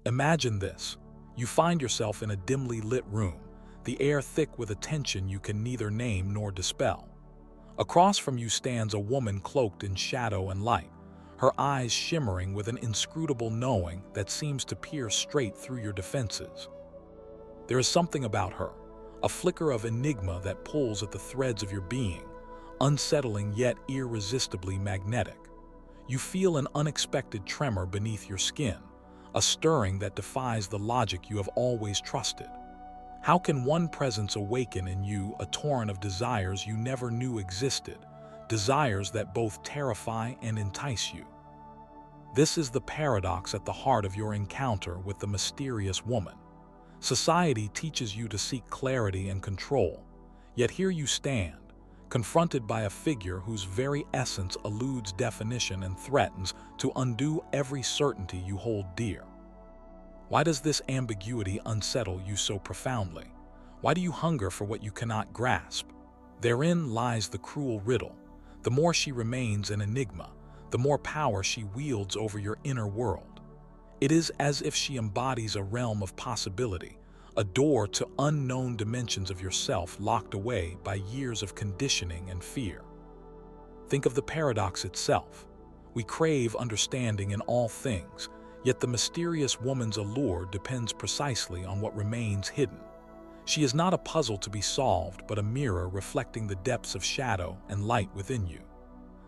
Imagine this. You find yourself in a dimly lit room, the air thick with a tension you can neither name nor dispel. Across from you stands a woman cloaked in shadow and light, her eyes shimmering with an inscrutable knowing that seems to pierce straight through your defenses. There is something about her, a flicker of enigma that pulls at the threads of your being, unsettling yet irresistibly magnetic. You feel an unexpected tremor beneath your skin, a stirring that defies the logic you have always trusted. How can one presence awaken in you a torrent of desires you never knew existed, desires that both terrify and entice you? This is the paradox at the heart of your encounter with the mysterious woman. Society teaches you to seek clarity and control, yet here you stand, confronted by a figure whose very essence eludes definition and threatens to undo every certainty you hold dear. Why does this ambiguity unsettle you so profoundly? Why do you hunger for what you cannot grasp? Therein lies the cruel riddle. The more she remains an enigma, the more power she wields over your inner world. It is as if she embodies a realm of possibility, a door to unknown dimensions of yourself locked away by years of conditioning and fear. Think of the paradox itself. We crave understanding in all things, yet the mysterious woman's allure depends precisely on what remains hidden. She is not a puzzle to be solved, but a mirror reflecting the depths of shadow and light within you.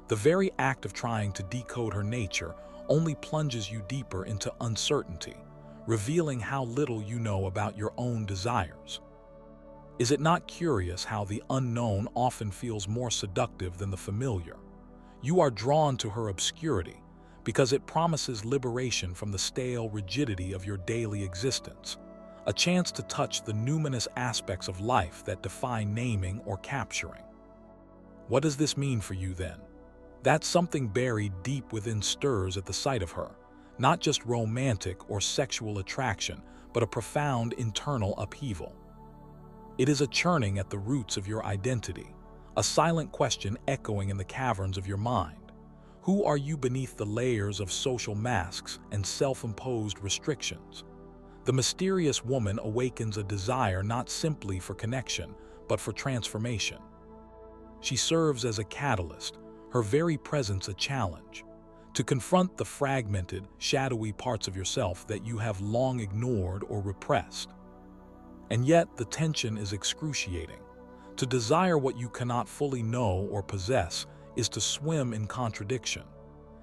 The very act of trying to decode her nature only plunges you deeper into uncertainty, revealing how little you know about your own desires. Is it not curious how the unknown often feels more seductive than the familiar? You are drawn to her obscurity because it promises liberation from the stale rigidity of your daily existence, a chance to touch the numinous aspects of life that defy naming or capturing. What does this mean for you then? That something buried deep within stirs at the sight of her, not just romantic or sexual attraction, but a profound internal upheaval. It is a churning at the roots of your identity, a silent question echoing in the caverns of your mind. Who are you beneath the layers of social masks and self-imposed restrictions? The mysterious woman awakens a desire not simply for connection, but for transformation. She serves as a catalyst, her very presence a challenge, to confront the fragmented, shadowy parts of yourself that you have long ignored or repressed. And yet the tension is excruciating. To desire what you cannot fully know or possess is to swim in contradiction.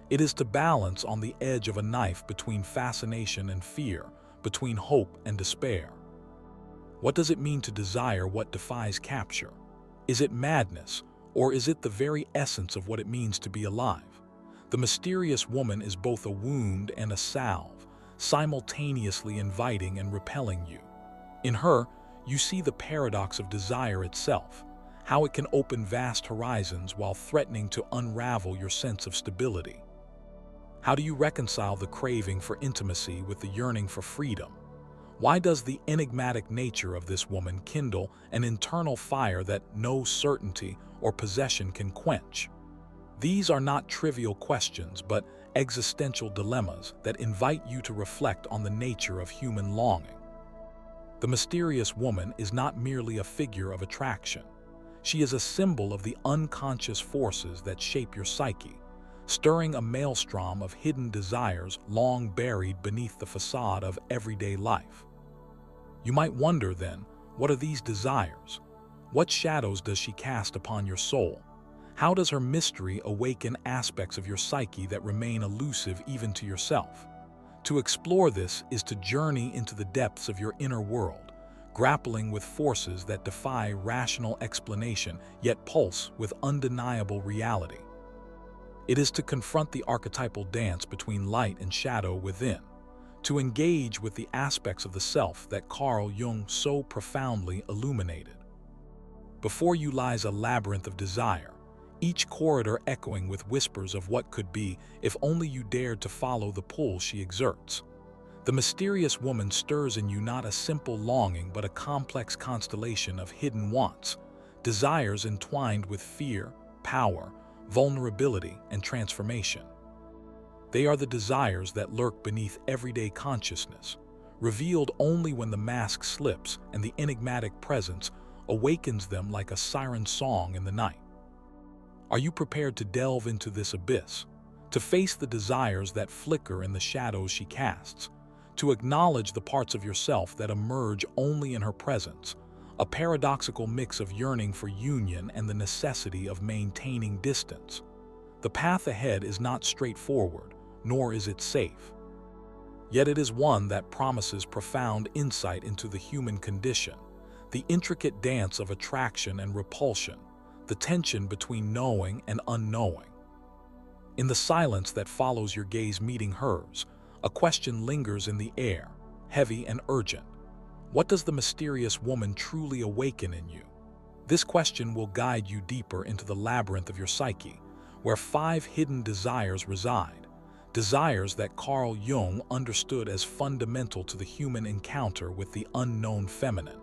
It is to balance on the edge of a knife between fascination and fear, between hope and despair. What does it mean to desire what defies capture? Is it madness, or is it the very essence of what it means to be alive? The mysterious woman is both a wound and a salve, simultaneously inviting and repelling you. In her, you see the paradox of desire itself, how it can open vast horizons while threatening to unravel your sense of stability. How do you reconcile the craving for intimacy with the yearning for freedom? Why does the enigmatic nature of this woman kindle an internal fire that no certainty or possession can quench? These are not trivial questions, but existential dilemmas that invite you to reflect on the nature of human longing. The mysterious woman is not merely a figure of attraction. She is a symbol of the unconscious forces that shape your psyche, stirring a maelstrom of hidden desires long buried beneath the facade of everyday life. You might wonder then, what are these desires? What shadows does she cast upon your soul? How does her mystery awaken aspects of your psyche that remain elusive even to yourself? To explore this is to journey into the depths of your inner world, grappling with forces that defy rational explanation yet pulse with undeniable reality. It is to confront the archetypal dance between light and shadow within, to engage with the aspects of the self that Carl Jung so profoundly illuminated. Before you lies a labyrinth of desire, each corridor echoing with whispers of what could be if only you dared to follow the pull she exerts. The mysterious woman stirs in you not a simple longing but a complex constellation of hidden wants, desires entwined with fear, power, vulnerability, and transformation. They are the desires that lurk beneath everyday consciousness, revealed only when the mask slips and the enigmatic presence awakens them like a siren song in the night. Are you prepared to delve into this abyss, to face the desires that flicker in the shadows she casts, to acknowledge the parts of yourself that emerge only in her presence, a paradoxical mix of yearning for union and the necessity of maintaining distance? The path ahead is not straightforward, nor is it safe. Yet it is one that promises profound insight into the human condition, the intricate dance of attraction and repulsion, the tension between knowing and unknowing. In the silence that follows your gaze meeting hers, a question lingers in the air, heavy and urgent. What does the mysterious woman truly awaken in you? This question will guide you deeper into the labyrinth of your psyche, where 5 hidden desires reside, desires that Carl Jung understood as fundamental to the human encounter with the unknown feminine.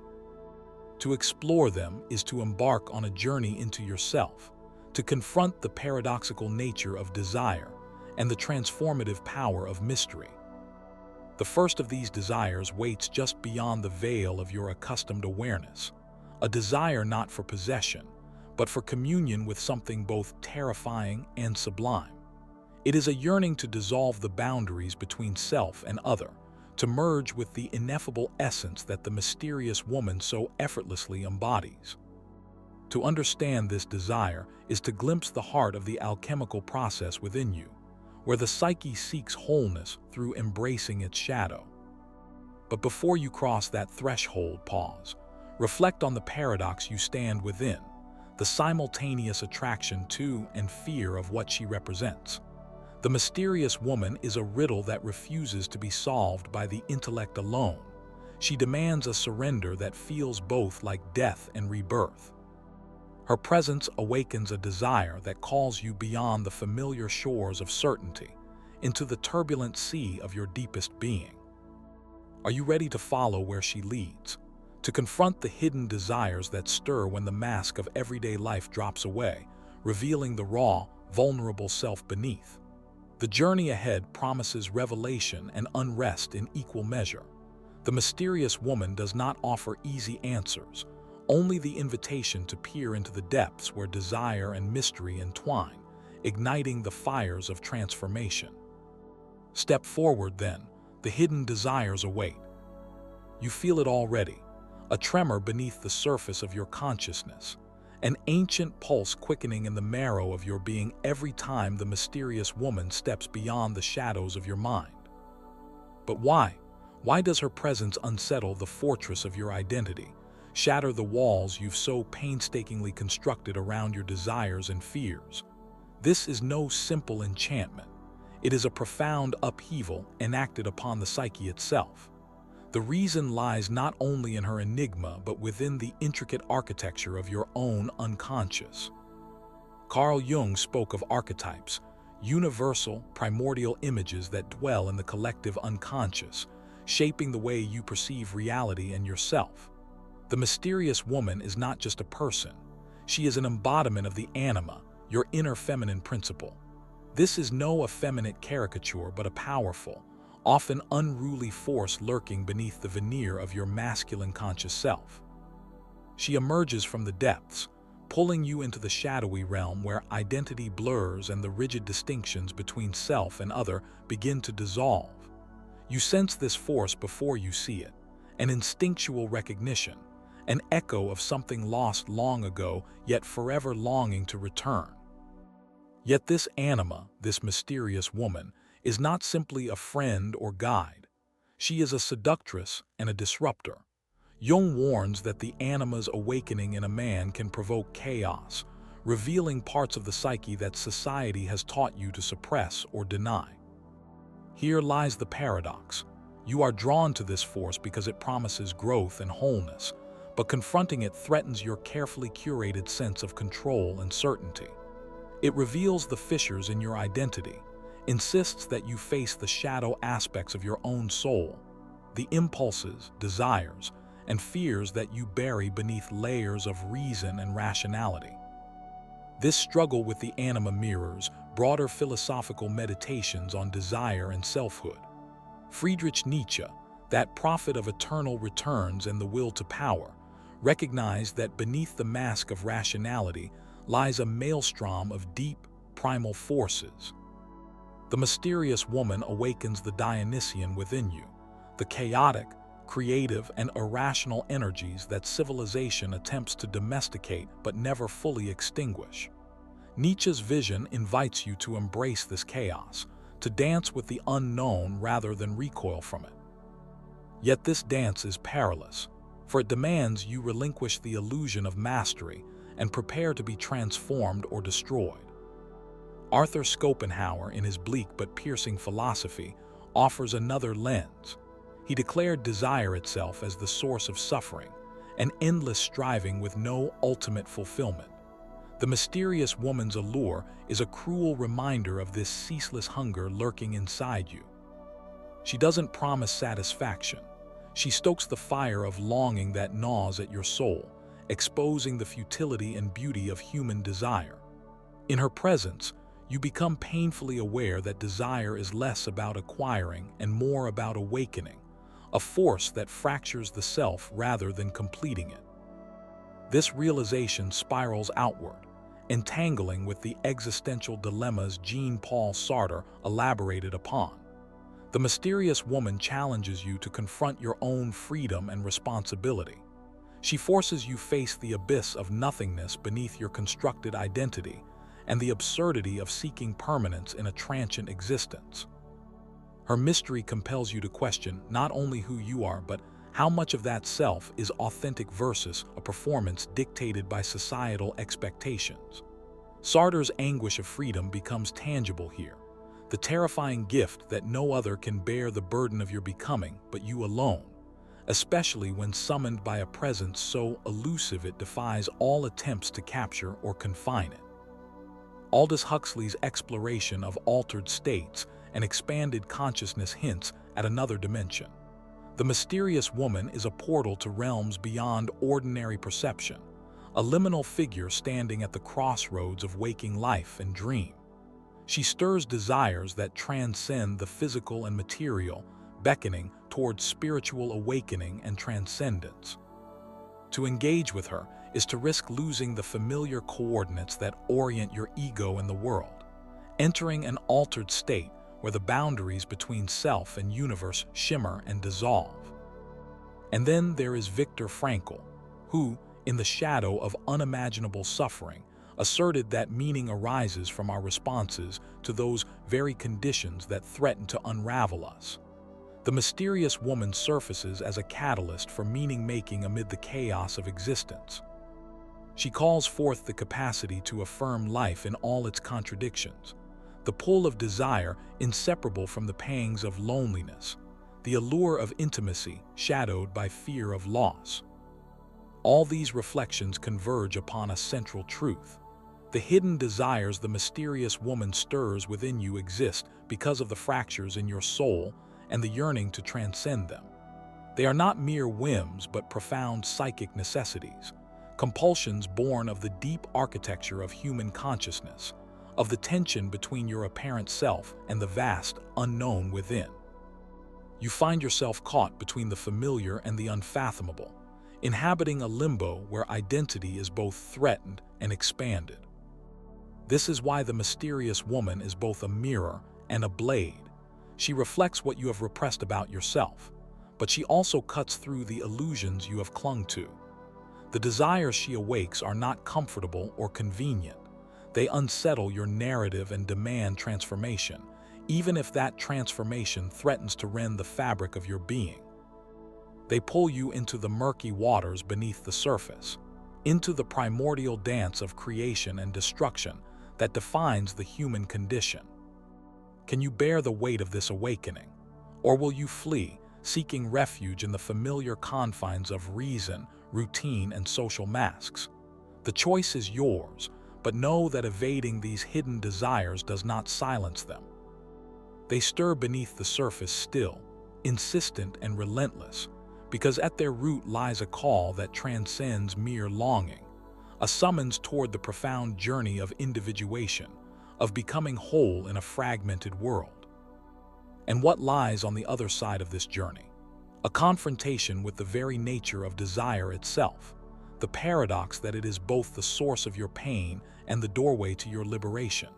To explore them is to embark on a journey into yourself, to confront the paradoxical nature of desire and the transformative power of mystery. The first of these desires waits just beyond the veil of your accustomed awareness, a desire not for possession, but for communion with something both terrifying and sublime. It is a yearning to dissolve the boundaries between self and other, to merge with the ineffable essence that the mysterious woman so effortlessly embodies. To understand this desire is to glimpse the heart of the alchemical process within you, where the psyche seeks wholeness through embracing its shadow. But before you cross that threshold, pause. Reflect on the paradox you stand within, the simultaneous attraction to and fear of what she represents. The mysterious woman is a riddle that refuses to be solved by the intellect alone. She demands a surrender that feels both like death and rebirth. Her presence awakens a desire that calls you beyond the familiar shores of certainty, into the turbulent sea of your deepest being. Are you ready to follow where she leads? To confront the hidden desires that stir when the mask of everyday life drops away, revealing the raw, vulnerable self beneath? The journey ahead promises revelation and unrest in equal measure. The mysterious woman does not offer easy answers, only the invitation to peer into the depths where desire and mystery entwine, igniting the fires of transformation. Step forward then, the hidden desires await. You feel it already, a tremor beneath the surface of your consciousness, an ancient pulse quickening in the marrow of your being every time the mysterious woman steps beyond the shadows of your mind. But why? Why does her presence unsettle the fortress of your identity, shatter the walls you've so painstakingly constructed around your desires and fears? This is no simple enchantment. It is a profound upheaval enacted upon the psyche itself. The reason lies not only in her enigma, but within the intricate architecture of your own unconscious. Carl Jung spoke of archetypes, universal, primordial images that dwell in the collective unconscious, shaping the way you perceive reality and yourself. The mysterious woman is not just a person. She is an embodiment of the anima, your inner feminine principle. This is no effeminate caricature, but a powerful, often unruly force lurking beneath the veneer of your masculine conscious self. She emerges from the depths, pulling you into the shadowy realm where identity blurs and the rigid distinctions between self and other begin to dissolve. You sense this force before you see it, an instinctual recognition, an echo of something lost long ago, yet forever longing to return. Yet this anima, this mysterious woman, is not simply a friend or guide. She is a seductress and a disruptor. Jung warns that the anima's awakening in a man can provoke chaos, revealing parts of the psyche that society has taught you to suppress or deny. Here lies the paradox. You are drawn to this force because it promises growth and wholeness, but confronting it threatens your carefully curated sense of control and certainty. It reveals the fissures in your identity, insists that you face the shadow aspects of your own soul, the impulses, desires, and fears that you bury beneath layers of reason and rationality. This struggle with the anima mirrors broader philosophical meditations on desire and selfhood. Friedrich Nietzsche, that prophet of eternal returns and the will to power, recognized that beneath the mask of rationality lies a maelstrom of deep, primal forces. The mysterious woman awakens the Dionysian within you, the chaotic, creative, and irrational energies that civilization attempts to domesticate but never fully extinguish. Nietzsche's vision invites you to embrace this chaos, to dance with the unknown rather than recoil from it. Yet this dance is perilous, for it demands you relinquish the illusion of mastery and prepare to be transformed or destroyed. Arthur Schopenhauer, in his bleak but piercing philosophy, offers another lens. He declared desire itself as the source of suffering, an endless striving with no ultimate fulfillment. The mysterious woman's allure is a cruel reminder of this ceaseless hunger lurking inside you. She doesn't promise satisfaction. She stokes the fire of longing that gnaws at your soul, exposing the futility and beauty of human desire. In her presence, you become painfully aware that desire is less about acquiring and more about awakening, a force that fractures the self rather than completing it. This realization spirals outward, entangling with the existential dilemmas Jean-Paul Sartre elaborated upon. The mysterious woman challenges you to confront your own freedom and responsibility. She forces you face the abyss of nothingness beneath your constructed identity and the absurdity of seeking permanence in a transient existence. Her mystery compels you to question not only who you are, but how much of that self is authentic versus a performance dictated by societal expectations. Sartre's anguish of freedom becomes tangible here, the terrifying gift that no other can bear the burden of your becoming but you alone, especially when summoned by a presence so elusive it defies all attempts to capture or confine it. Aldous Huxley's exploration of altered states and expanded consciousness hints at another dimension. The mysterious woman is a portal to realms beyond ordinary perception, a liminal figure standing at the crossroads of waking life and dream. She stirs desires that transcend the physical and material, beckoning towards spiritual awakening and transcendence. To engage with her is to risk losing the familiar coordinates that orient your ego in the world, entering an altered state where the boundaries between self and universe shimmer and dissolve. And then there is Viktor Frankl, who, in the shadow of unimaginable suffering, asserted that meaning arises from our responses to those very conditions that threaten to unravel us. The mysterious woman surfaces as a catalyst for meaning-making amid the chaos of existence. She calls forth the capacity to affirm life in all its contradictions, the pull of desire inseparable from the pangs of loneliness, the allure of intimacy shadowed by fear of loss. All these reflections converge upon a central truth. The hidden desires the mysterious woman stirs within you exist because of the fractures in your soul and the yearning to transcend them. They are not mere whims but profound psychic necessities, compulsions born of the deep architecture of human consciousness, of the tension between your apparent self and the vast unknown within. You find yourself caught between the familiar and the unfathomable, inhabiting a limbo where identity is both threatened and expanded. This is why the mysterious woman is both a mirror and a blade. She reflects what you have repressed about yourself, but she also cuts through the illusions you have clung to. The desires she awakes are not comfortable or convenient. They unsettle your narrative and demand transformation, even if that transformation threatens to rend the fabric of your being. They pull you into the murky waters beneath the surface, into the primordial dance of creation and destruction that defines the human condition. Can you bear the weight of this awakening? Or will you flee, seeking refuge in the familiar confines of reason, routine, and social masks? The choice is yours, but know that evading these hidden desires does not silence them. They stir beneath the surface still, insistent and relentless, because at their root lies a call that transcends mere longing, a summons toward the profound journey of individuation, of becoming whole in a fragmented world. And what lies on the other side of this journey? A confrontation with the very nature of desire itself, the paradox that it is both the source of your pain and the doorway to your liberation.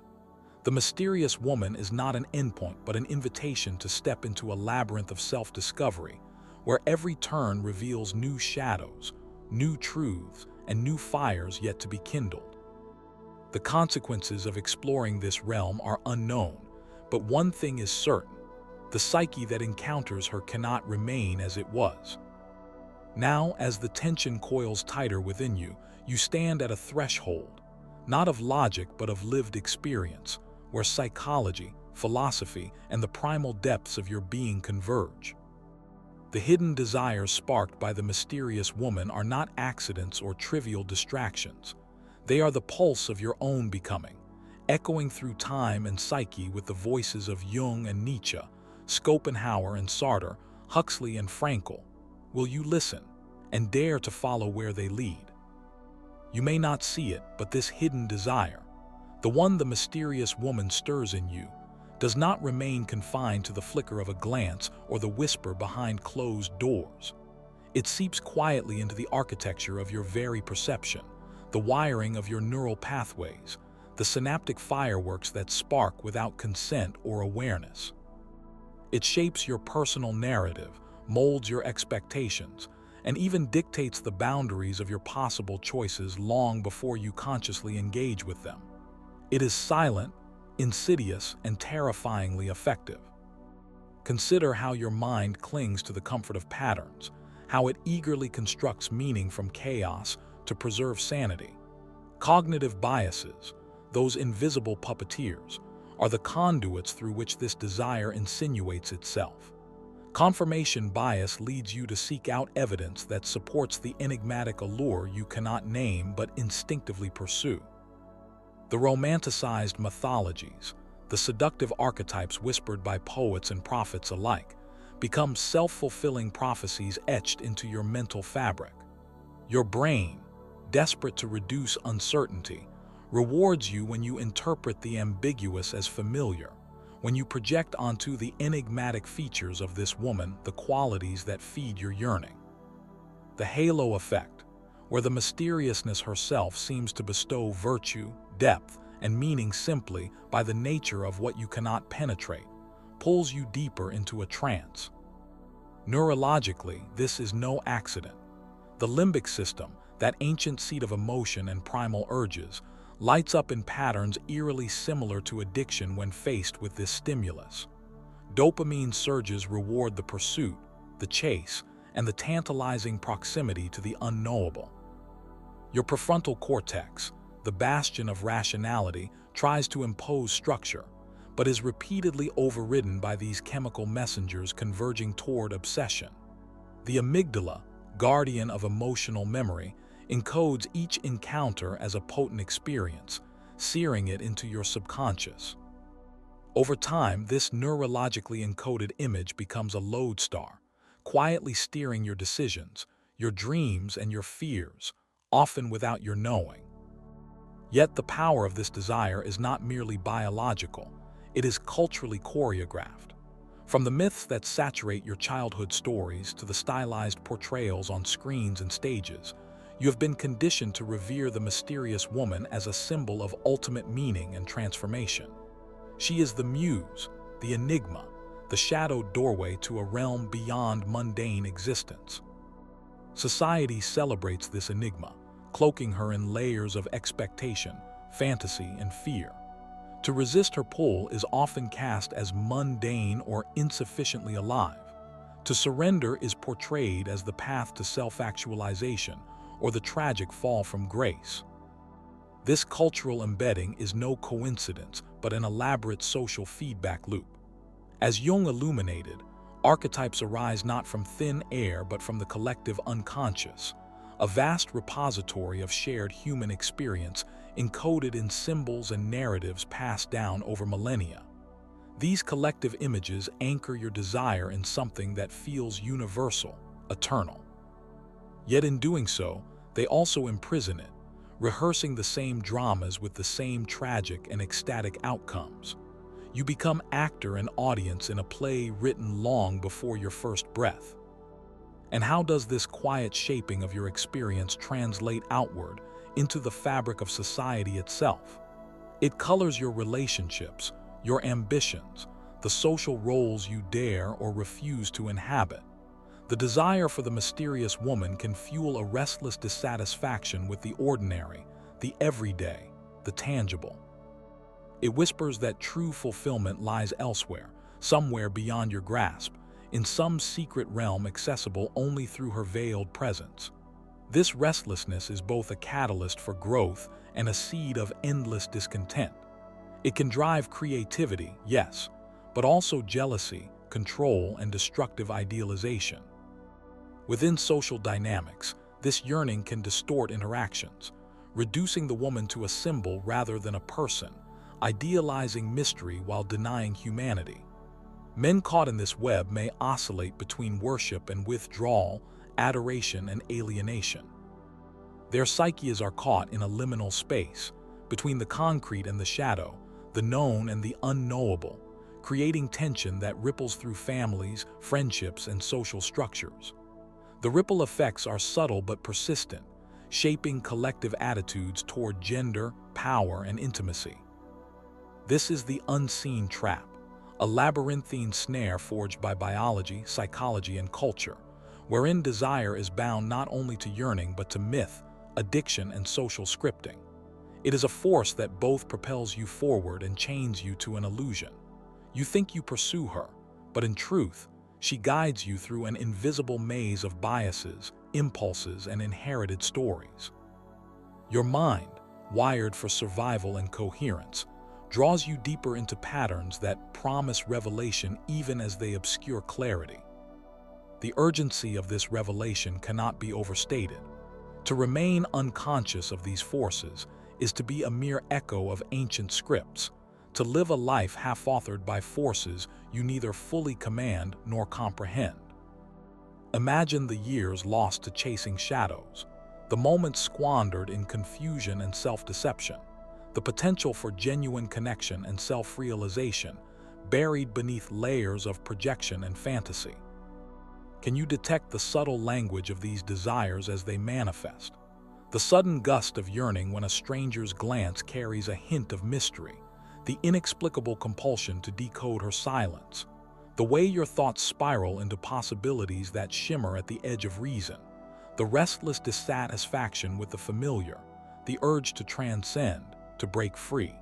The mysterious woman is not an endpoint, but an invitation to step into a labyrinth of self-discovery, where every turn reveals new shadows, new truths, and new fires yet to be kindled. The consequences of exploring this realm are unknown, but one thing is certain: the psyche that encounters her cannot remain as it was. Now, as the tension coils tighter within you, you stand at a threshold, not of logic but of lived experience, where psychology, philosophy, and the primal depths of your being converge. The hidden desires sparked by the mysterious woman are not accidents or trivial distractions. They are the pulse of your own becoming, echoing through time and psyche with the voices of Jung and Nietzsche, Schopenhauer and Sartre, Huxley and Frankl. Will you listen and dare to follow where they lead? You may not see it, but this hidden desire, the one the mysterious woman stirs in you, does not remain confined to the flicker of a glance or the whisper behind closed doors. It seeps quietly into the architecture of your very perception, the wiring of your neural pathways, the synaptic fireworks that spark without consent or awareness. It shapes your personal narrative, molds your expectations, and even dictates the boundaries of your possible choices long before you consciously engage with them. It is silent, insidious, and terrifyingly effective. Consider how your mind clings to the comfort of patterns, how it eagerly constructs meaning from chaos to preserve sanity. Cognitive biases, those invisible puppeteers, are the conduits through which this desire insinuates itself. Confirmation bias leads you to seek out evidence that supports the enigmatic allure you cannot name but instinctively pursue. The romanticized mythologies, the seductive archetypes whispered by poets and prophets alike, become self-fulfilling prophecies etched into your mental fabric. Your brain, desperate to reduce uncertainty, rewards you when you interpret the ambiguous as familiar, when you project onto the enigmatic features of this woman the qualities that feed your yearning. The halo effect, where the mysteriousness herself seems to bestow virtue, depth, and meaning simply by the nature of what you cannot penetrate, pulls you deeper into a trance. Neurologically, this is no accident. The limbic system, that ancient seat of emotion and primal urges, lights up in patterns eerily similar to addiction when faced with this stimulus. Dopamine surges reward the pursuit, the chase, and the tantalizing proximity to the unknowable. Your prefrontal cortex, the bastion of rationality, tries to impose structure, but is repeatedly overridden by these chemical messengers converging toward obsession. The amygdala, guardian of emotional memory, encodes each encounter as a potent experience, searing it into your subconscious. Over time, this neurologically encoded image becomes a lodestar, quietly steering your decisions, your dreams, and your fears, often without your knowing. Yet the power of this desire is not merely biological, it is culturally choreographed. From the myths that saturate your childhood stories to the stylized portrayals on screens and stages, you have been conditioned to revere the mysterious woman as a symbol of ultimate meaning and transformation. She is the muse, the enigma, the shadowed doorway to a realm beyond mundane existence. Society celebrates this enigma, cloaking her in layers of expectation, fantasy, and fear. To resist her pull is often cast as mundane or insufficiently alive. To surrender is portrayed as the path to self-actualization or the tragic fall from grace. This cultural embedding is no coincidence, but an elaborate social feedback loop. As Jung illuminated, archetypes arise not from thin air but from the collective unconscious, a vast repository of shared human experience encoded in symbols and narratives passed down over millennia. These collective images anchor your desire in something that feels universal, eternal. Yet in doing so, they also imprison it, rehearsing the same dramas with the same tragic and ecstatic outcomes. You become actor and audience in a play written long before your first breath. And how does this quiet shaping of your experience translate outward into the fabric of society itself? It colors your relationships, your ambitions, the social roles you dare or refuse to inhabit. The desire for the mysterious woman can fuel a restless dissatisfaction with the ordinary, the everyday, the tangible. It whispers that true fulfillment lies elsewhere, somewhere beyond your grasp, in some secret realm accessible only through her veiled presence. This restlessness is both a catalyst for growth and a seed of endless discontent. It can drive creativity, yes, but also jealousy, control, and destructive idealization. Within social dynamics, this yearning can distort interactions, reducing the woman to a symbol rather than a person, idealizing mystery while denying humanity. Men caught in this web may oscillate between worship and withdrawal, adoration and alienation. Their psyches are caught in a liminal space, between the concrete and the shadow, the known and the unknowable, creating tension that ripples through families, friendships, and social structures. The ripple effects are subtle but persistent, shaping collective attitudes toward gender, power, and intimacy. This is the unseen trap, a labyrinthine snare forged by biology, psychology, and culture, wherein desire is bound not only to yearning but to myth, addiction, and social scripting. It is a force that both propels you forward and chains you to an illusion. You think you pursue her, but in truth, she guides you through an invisible maze of biases, impulses, and inherited stories. Your mind, wired for survival and coherence, draws you deeper into patterns that promise revelation even as they obscure clarity. The urgency of this revelation cannot be overstated. To remain unconscious of these forces is to be a mere echo of ancient scripts, to live a life half-authored by forces you neither fully command nor comprehend. Imagine the years lost to chasing shadows, the moments squandered in confusion and self-deception, the potential for genuine connection and self-realization buried beneath layers of projection and fantasy. Can you detect the subtle language of these desires as they manifest? The sudden gust of yearning when a stranger's glance carries a hint of mystery, the inexplicable compulsion to decode her silence, the way your thoughts spiral into possibilities that shimmer at the edge of reason, the restless dissatisfaction with the familiar, the urge to transcend, to break free.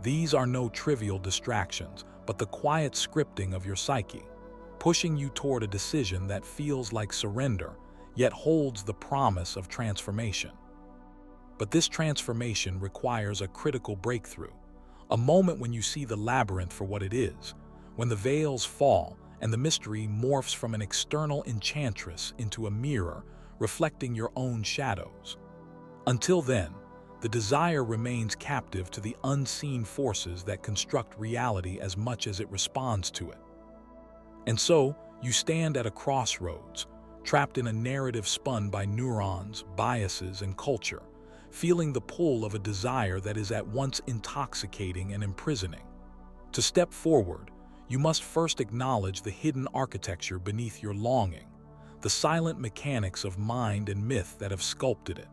These are no trivial distractions, but the quiet scripting of your psyche, pushing you toward a decision that feels like surrender, yet holds the promise of transformation. But this transformation requires a critical breakthrough, a moment when you see the labyrinth for what it is, when the veils fall and the mystery morphs from an external enchantress into a mirror reflecting your own shadows. Until then, the desire remains captive to the unseen forces that construct reality as much as it responds to it. And so, you stand at a crossroads, trapped in a narrative spun by neurons, biases, and culture, feeling the pull of a desire that is at once intoxicating and imprisoning. To step forward, you must first acknowledge the hidden architecture beneath your longing, the silent mechanics of mind and myth that have sculpted it.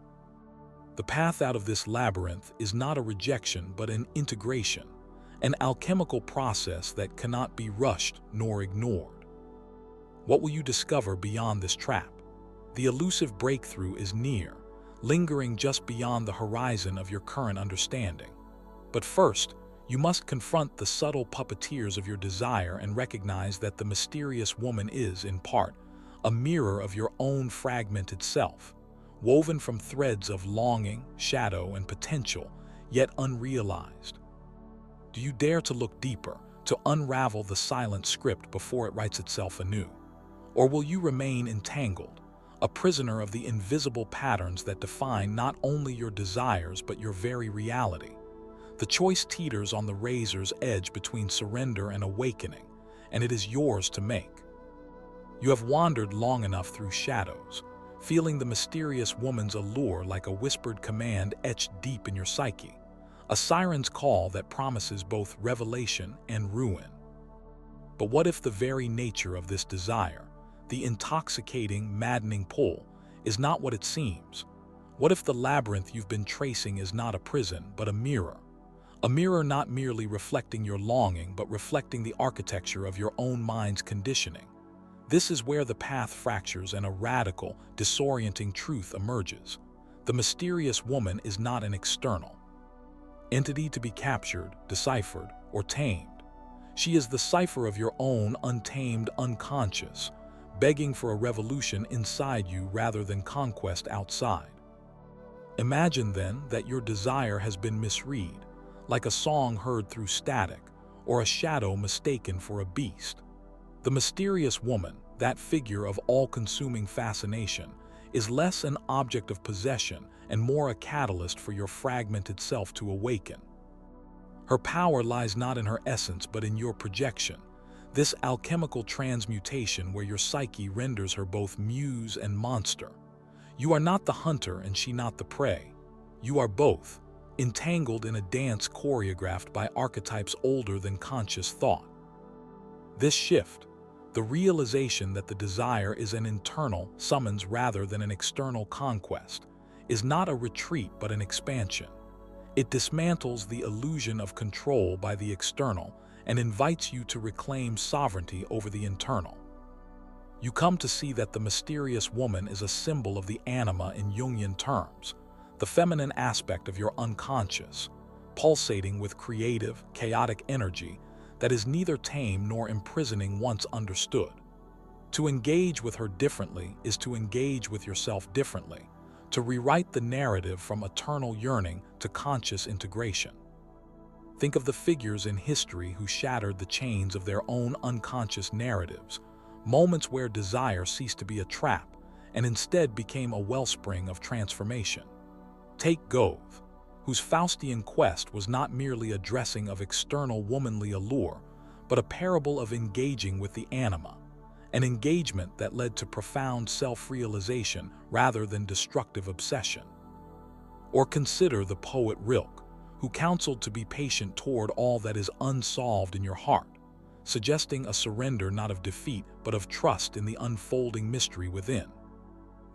The path out of this labyrinth is not a rejection but an integration, an alchemical process that cannot be rushed nor ignored. What will you discover beyond this trap? The elusive breakthrough is near, lingering just beyond the horizon of your current understanding. But first, you must confront the subtle puppeteers of your desire and recognize that the mysterious woman is, in part, a mirror of your own fragmented self, woven from threads of longing, shadow, and potential, yet unrealized. Do you dare to look deeper, to unravel the silent script before it writes itself anew? Or will you remain entangled, a prisoner of the invisible patterns that define not only your desires but your very reality? The choice teeters on the razor's edge between surrender and awakening, and it is yours to make. You have wandered long enough through shadows, feeling the mysterious woman's allure like a whispered command etched deep in your psyche, a siren's call that promises both revelation and ruin. But what if the very nature of this desire, the intoxicating, maddening pull, is not what it seems? What if the labyrinth you've been tracing is not a prison, but a mirror? A mirror not merely reflecting your longing, but reflecting the architecture of your own mind's conditioning. This is where the path fractures and a radical, disorienting truth emerges. The mysterious woman is not an external entity to be captured, deciphered, or tamed. She is the cipher of your own untamed unconscious, begging for a revolution inside you rather than conquest outside. Imagine then that your desire has been misread, like a song heard through static, or a shadow mistaken for a beast. The mysterious woman, that figure of all-consuming fascination, is less an object of possession and more a catalyst for your fragmented self to awaken. Her power lies not in her essence but in your projection, this alchemical transmutation where your psyche renders her both muse and monster. You are not the hunter and she not the prey. You are both, entangled in a dance choreographed by archetypes older than conscious thought. This shift, the realization that the desire is an internal summons rather than an external conquest, is not a retreat but an expansion. It dismantles the illusion of control by the external and invites you to reclaim sovereignty over the internal. You come to see that the mysterious woman is a symbol of the anima in Jungian terms, the feminine aspect of your unconscious, pulsating with creative, chaotic energy that is neither tame nor imprisoning once understood. To engage with her differently is to engage with yourself differently, to rewrite the narrative from eternal yearning to conscious integration. Think of the figures in history who shattered the chains of their own unconscious narratives, moments where desire ceased to be a trap and instead became a wellspring of transformation. Take Gove, whose Faustian quest was not merely a dressing of external womanly allure, but a parable of engaging with the anima, an engagement that led to profound self-realization rather than destructive obsession. Or consider the poet Rilke, who counseled to be patient toward all that is unsolved in your heart, suggesting a surrender not of defeat but of trust in the unfolding mystery within.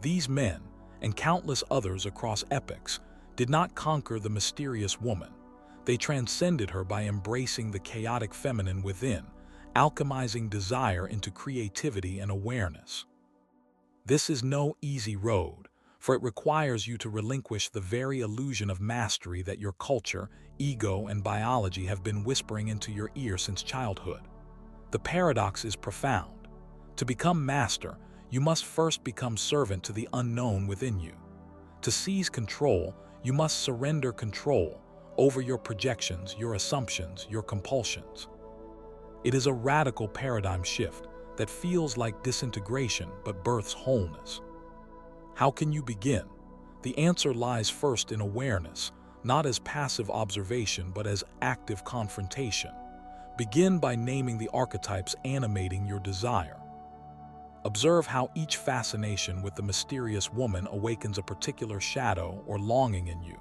These men, and countless others across epochs, did not conquer the mysterious woman. They transcended her by embracing the chaotic feminine within, alchemizing desire into creativity and awareness. This is no easy road, for it requires you to relinquish the very illusion of mastery that your culture, ego, and biology have been whispering into your ear since childhood. The paradox is profound. To become master, you must first become servant to the unknown within you. To seize control, you must surrender control over your projections, your assumptions, your compulsions. It is a radical paradigm shift that feels like disintegration but births wholeness. How can you begin? The answer lies first in awareness, not as passive observation but as active confrontation. Begin by naming the archetypes animating your desire. Observe how each fascination with the mysterious woman awakens a particular shadow or longing in you.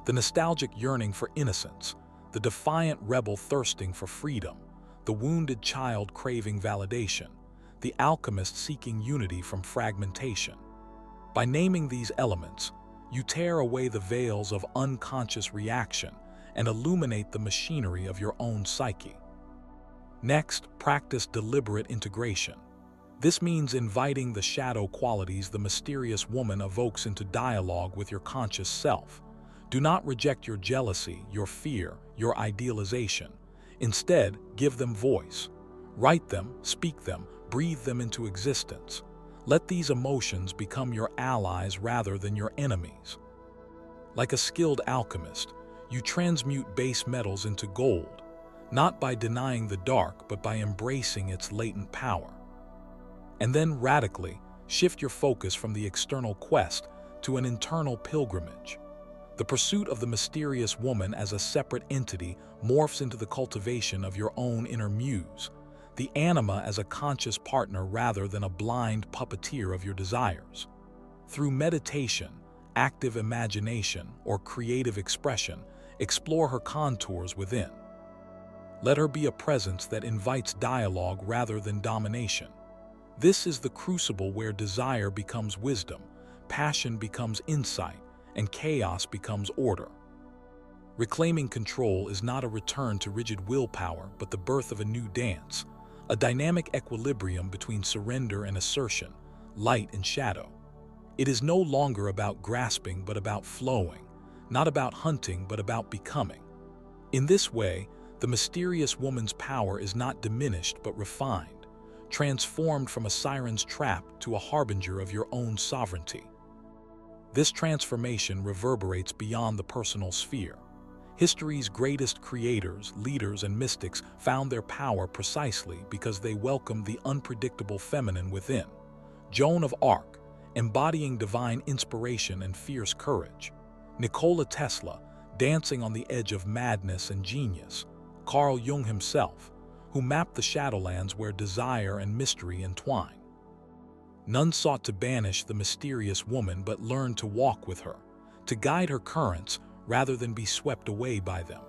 The nostalgic yearning for innocence, the defiant rebel thirsting for freedom, the wounded child craving validation, the alchemist seeking unity from fragmentation. By naming these elements, you tear away the veils of unconscious reaction and illuminate the machinery of your own psyche. Next, practice deliberate integration. This means inviting the shadow qualities the mysterious woman evokes into dialogue with your conscious self. Do not reject your jealousy, your fear, your idealization. Instead, give them voice. Write them, speak them, breathe them into existence. Let these emotions become your allies rather than your enemies. Like a skilled alchemist, you transmute base metals into gold, not by denying the dark but by embracing its latent power. And then radically shift your focus from the external quest to an internal pilgrimage. The pursuit of the mysterious woman as a separate entity morphs into the cultivation of your own inner muse, the anima as a conscious partner rather than a blind puppeteer of your desires. Through meditation, active imagination, or creative expression, explore her contours within. Let her be a presence that invites dialogue rather than domination. This is the crucible where desire becomes wisdom, passion becomes insight, and chaos becomes order. Reclaiming control is not a return to rigid willpower, but the birth of a new dance, a dynamic equilibrium between surrender and assertion, light and shadow. It is no longer about grasping but about flowing, not about hunting but about becoming. In this way, the mysterious woman's power is not diminished but refined, transformed from a siren's trap to a harbinger of your own sovereignty. This transformation reverberates beyond the personal sphere. History's greatest creators, leaders, and mystics found their power precisely because they welcomed the unpredictable feminine within. Joan of Arc, embodying divine inspiration and fierce courage. Nikola Tesla, dancing on the edge of madness and genius. Carl Jung himself, who mapped the shadowlands where desire and mystery entwine. None sought to banish the mysterious woman but learned to walk with her, to guide her currents rather than be swept away by them.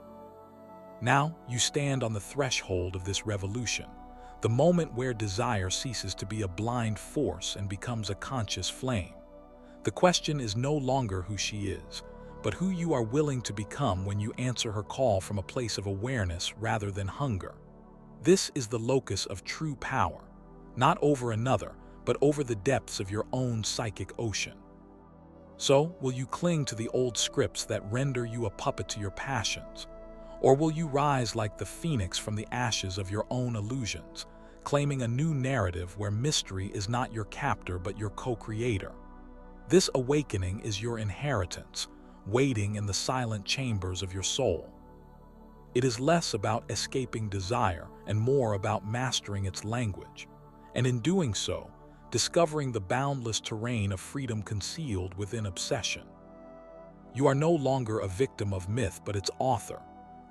Now you stand on the threshold of this revolution, the moment where desire ceases to be a blind force and becomes a conscious flame. The question is no longer who she is, but who you are willing to become when you answer her call from a place of awareness rather than hunger. This is the locus of true power, not over another, but over the depths of your own psychic ocean. So, will you cling to the old scripts that render you a puppet to your passions? Or will you rise like the phoenix from the ashes of your own illusions, claiming a new narrative where mystery is not your captor but your co-creator? This awakening is your inheritance, waiting in the silent chambers of your soul. It is less about escaping desire and more about mastering its language, and in doing so, discovering the boundless terrain of freedom concealed within obsession. You are no longer a victim of myth but its author,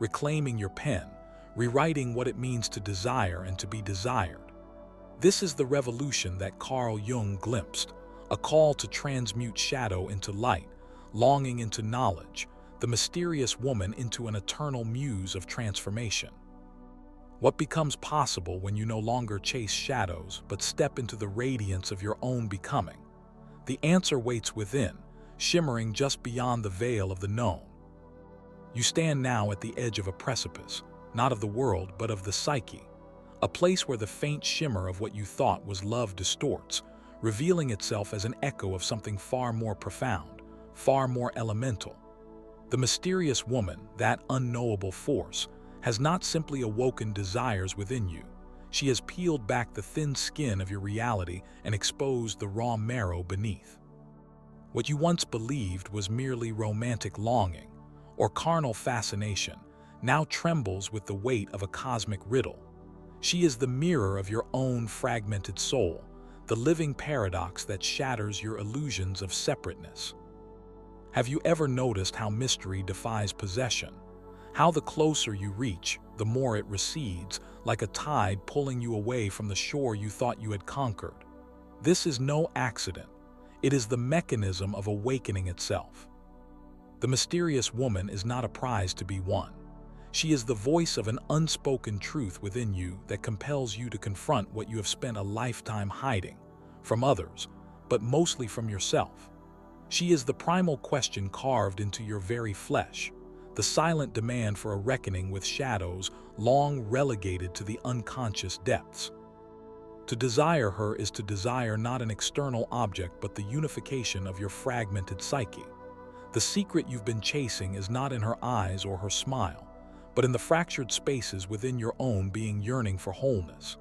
reclaiming your pen, rewriting what it means to desire and to be desired. This is the revolution that Carl Jung glimpsed, a call to transmute shadow into light, longing into knowledge, the mysterious woman into an eternal muse of transformation. What becomes possible when you no longer chase shadows but step into the radiance of your own becoming? The answer waits within, shimmering just beyond the veil of the known. You stand now at the edge of a precipice, not of the world but of the psyche, a place where the faint shimmer of what you thought was love distorts, revealing itself as an echo of something far more profound, far more elemental. The mysterious woman, that unknowable force, has not simply awoken desires within you. She has peeled back the thin skin of your reality and exposed the raw marrow beneath. What you once believed was merely romantic longing or carnal fascination now trembles with the weight of a cosmic riddle. She is the mirror of your own fragmented soul, the living paradox that shatters your illusions of separateness. Have you ever noticed how mystery defies possession? How the closer you reach, the more it recedes, like a tide pulling you away from the shore you thought you had conquered. This is no accident. It is the mechanism of awakening itself. The mysterious woman is not a prize to be won. She is the voice of an unspoken truth within you that compels you to confront what you have spent a lifetime hiding, from others, but mostly from yourself. She is the primal question carved into your very flesh, the silent demand for a reckoning with shadows long relegated to the unconscious depths. To desire her is to desire not an external object but the unification of your fragmented psyche. The secret you've been chasing is not in her eyes or her smile, but in the fractured spaces within your own being yearning for wholeness.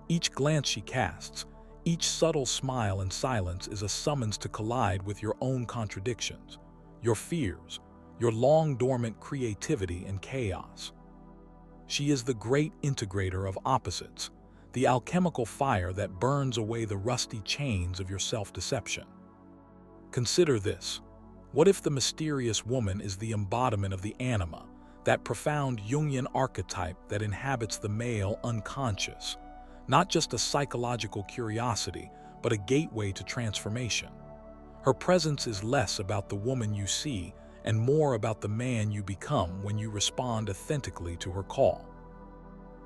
Each glance she casts, each subtle smile and silence is a summons to collide with your own contradictions, your fears, your long-dormant creativity and chaos. She is the great integrator of opposites, the alchemical fire that burns away the rusty chains of your self-deception. Consider this. What if the mysterious woman is the embodiment of the Anima, that profound Jungian archetype that inhabits the male unconscious, not just a psychological curiosity, but a gateway to transformation? Her presence is less about the woman you see and more about the man you become when you respond authentically to her call.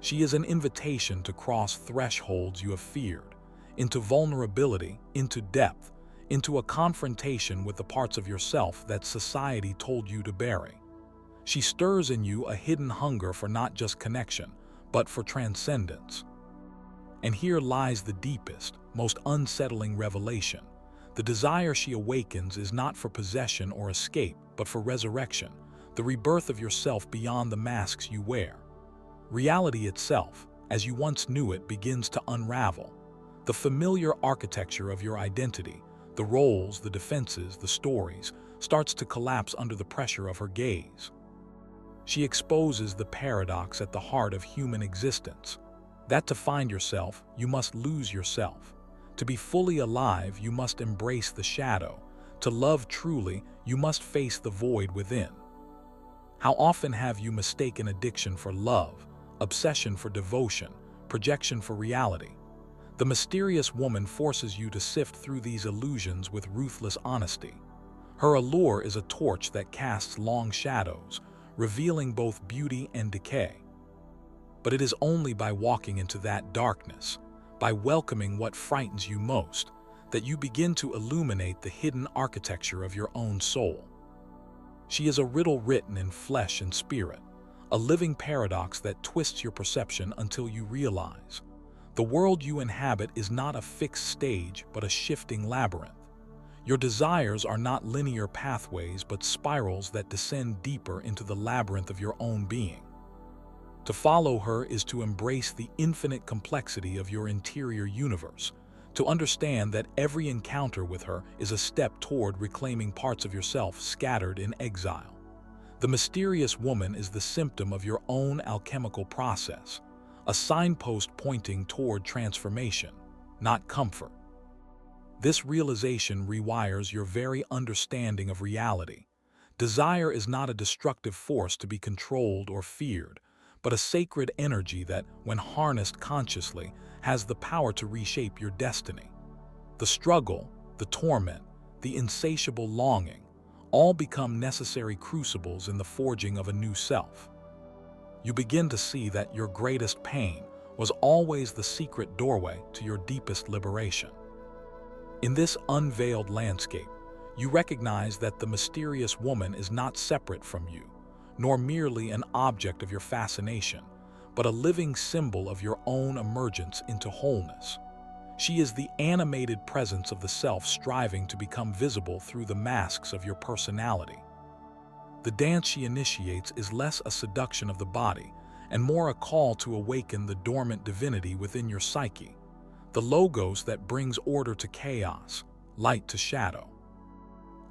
She is an invitation to cross thresholds you have feared, into vulnerability, into depth, into a confrontation with the parts of yourself that society told you to bury. She stirs in you a hidden hunger for not just connection, but for transcendence. And here lies the deepest, most unsettling revelation. The desire she awakens is not for possession or escape, but for resurrection, the rebirth of yourself beyond the masks you wear. Reality itself, as you once knew it, begins to unravel. The familiar architecture of your identity, the roles, the defenses, the stories, starts to collapse under the pressure of her gaze. She exposes the paradox at the heart of human existence, that to find yourself, you must lose yourself. To be fully alive, you must embrace the shadow. To love truly, you must face the void within. How often have you mistaken addiction for love, obsession for devotion, projection for reality? The mysterious woman forces you to sift through these illusions with ruthless honesty. Her allure is a torch that casts long shadows, revealing both beauty and decay. But it is only by walking into that darkness, by welcoming what frightens you most, that you begin to illuminate the hidden architecture of your own soul. She is a riddle written in flesh and spirit, a living paradox that twists your perception until you realize the world you inhabit is not a fixed stage but a shifting labyrinth. Your desires are not linear pathways but spirals that descend deeper into the labyrinth of your own being. To follow her is to embrace the infinite complexity of your interior universe, to understand that every encounter with her is a step toward reclaiming parts of yourself scattered in exile. The mysterious woman is the symptom of your own alchemical process, a signpost pointing toward transformation, not comfort. This realization rewires your very understanding of reality. Desire is not a destructive force to be controlled or feared, but a sacred energy that, when harnessed consciously, has the power to reshape your destiny. The struggle, the torment, the insatiable longing, all become necessary crucibles in the forging of a new self. You begin to see that your greatest pain was always the secret doorway to your deepest liberation. In this unveiled landscape, you recognize that the mysterious woman is not separate from you, nor merely an object of your fascination, but a living symbol of your own emergence into wholeness. She is the animated presence of the self striving to become visible through the masks of your personality. The dance she initiates is less a seduction of the body and more a call to awaken the dormant divinity within your psyche, the logos that brings order to chaos, light to shadow.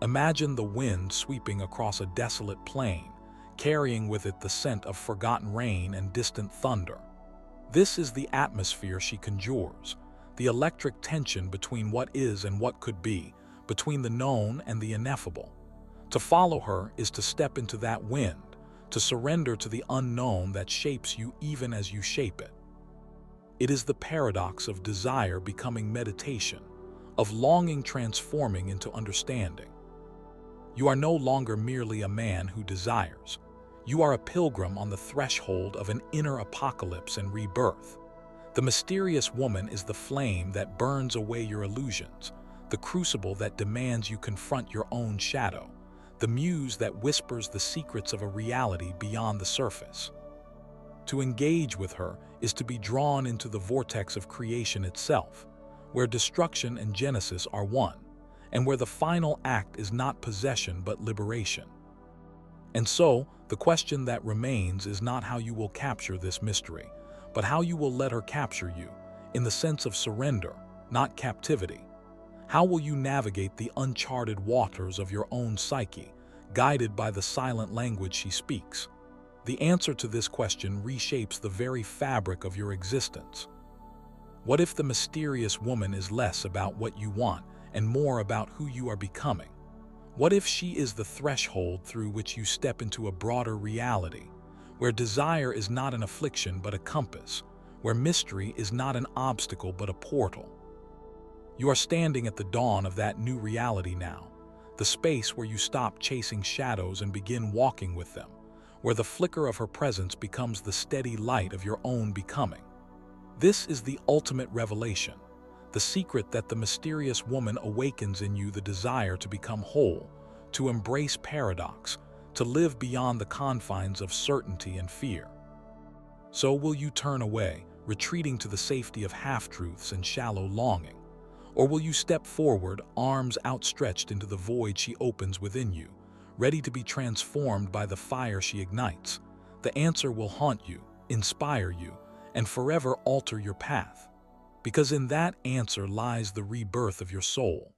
Imagine the wind sweeping across a desolate plain, carrying with it the scent of forgotten rain and distant thunder. This is the atmosphere she conjures, the electric tension between what is and what could be, between the known and the ineffable. To follow her is to step into that wind, to surrender to the unknown that shapes you even as you shape it. It is the paradox of desire becoming meditation, of longing transforming into understanding. You are no longer merely a man who desires. You are a pilgrim on the threshold of an inner apocalypse and rebirth. The mysterious woman is the flame that burns away your illusions, the crucible that demands you confront your own shadow, the muse that whispers the secrets of a reality beyond the surface. To engage with her is to be drawn into the vortex of creation itself, where destruction and genesis are one, and where the final act is not possession but liberation. And so, the question that remains is not how you will capture this mystery, but how you will let her capture you, in the sense of surrender, not captivity. How will you navigate the uncharted waters of your own psyche, guided by the silent language she speaks? The answer to this question reshapes the very fabric of your existence. What if the mysterious woman is less about what you want and more about who you are becoming? What if she is the threshold through which you step into a broader reality, where desire is not an affliction but a compass, where mystery is not an obstacle but a portal? You are standing at the dawn of that new reality now, the space where you stop chasing shadows and begin walking with them, where the flicker of her presence becomes the steady light of your own becoming. This is the ultimate revelation, the secret that the mysterious woman awakens in you the desire to become whole, to embrace paradox, to live beyond the confines of certainty and fear. So will you turn away, retreating to the safety of half-truths and shallow longing? Or will you step forward, arms outstretched into the void she opens within you, ready to be transformed by the fire she ignites? The answer will haunt you, inspire you, and forever alter your path. Because in that answer lies the rebirth of your soul.